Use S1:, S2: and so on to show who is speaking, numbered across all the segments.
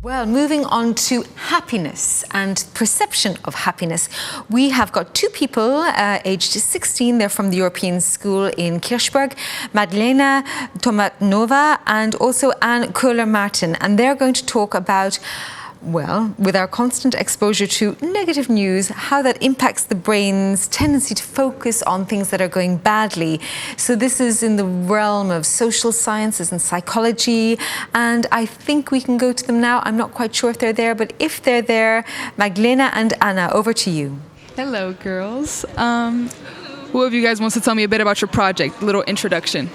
S1: Well, moving on to happiness and perception of happiness. We have got two people aged 16. They're from the European School in Kirchberg, Magdalena, Totomanova, and also Kohler-Martin. And they're going to talk about, well, with our constant exposure to negative news, how that impacts the brain's tendency to focus on things that are going badly. So this is in the realm of social sciences and psychology, and I think we can go to them now. I'm not quite sure if they're there, but if they're there, Magdalena and Anna, over to you.
S2: Hello, girls. Who of you guys wants to tell me a bit about your project? A little introduction.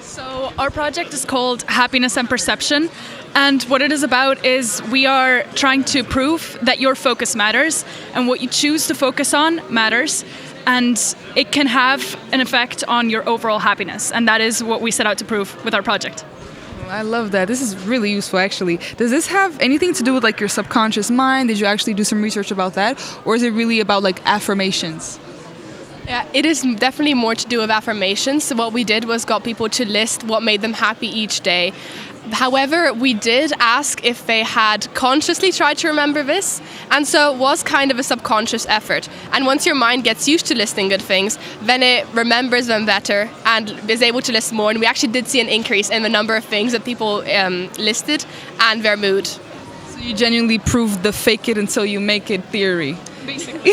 S3: So our project is called Happiness and Perception. And what it is about is we are trying to prove that your focus matters and what you choose to focus on matters. And it can have an effect on your overall happiness. And that is what we set out to prove with our project.
S2: I love that. This is really useful, actually. Does this have anything to do with like your subconscious mind? Did you actually do some research about that? Or is it really about like affirmations?
S4: Yeah, it is definitely more to do with affirmations. So what we did was got people to list what made them happy each day. However, we did ask if they had consciously tried to remember this, and so it was kind of a subconscious effort. And once your mind gets used to listing good things, then it remembers them better and is able to list more. And we actually did see an increase in the number of things that people listed and their mood.
S2: So you genuinely proved the fake it until you make it theory.
S3: Basically.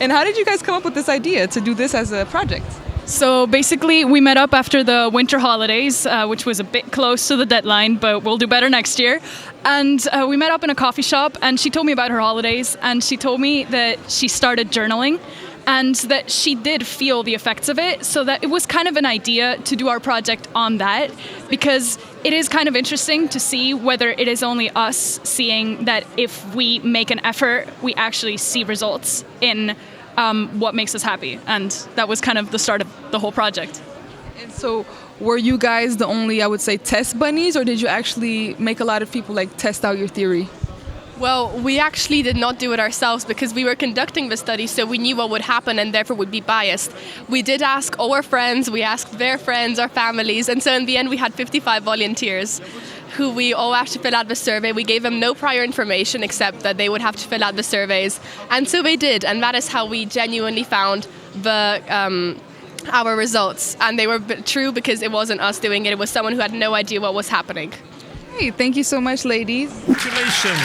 S2: And how did you guys come up with this idea to do this as a project?
S3: So basically, we met up after the winter holidays, which was a bit close to the deadline, but we'll do better next year. And we met up in a coffee shop, and she told me about her holidays, and she told me that she started journaling, and that she did feel the effects of it, so that it was kind of an idea to do our project on that, because it is kind of interesting to see whether it is only us seeing that if we make an effort, we actually see results in what makes us happy. And that was kind of the start of the whole project.
S2: And so were you guys the only, I would say, test bunnies, or did you actually make a lot of people like test out your theory?
S4: Well, we actually did not do it ourselves because we were conducting the study, so we knew what would happen and therefore would be biased. We did ask all our friends, we asked their friends, our families, and so in the end we had 55 volunteers who we all have to fill out the survey. We gave them no prior information except that they would have to fill out the surveys. And so they did, and that is how we genuinely found our results. And they were true because it wasn't us doing it, it was someone who had no idea what was happening.
S2: Hey, thank you so much, ladies.
S5: Congratulations.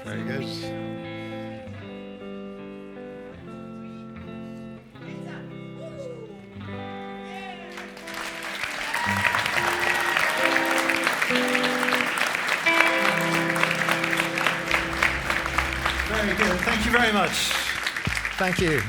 S5: Very good. Very good. Thank you very much. Thank you.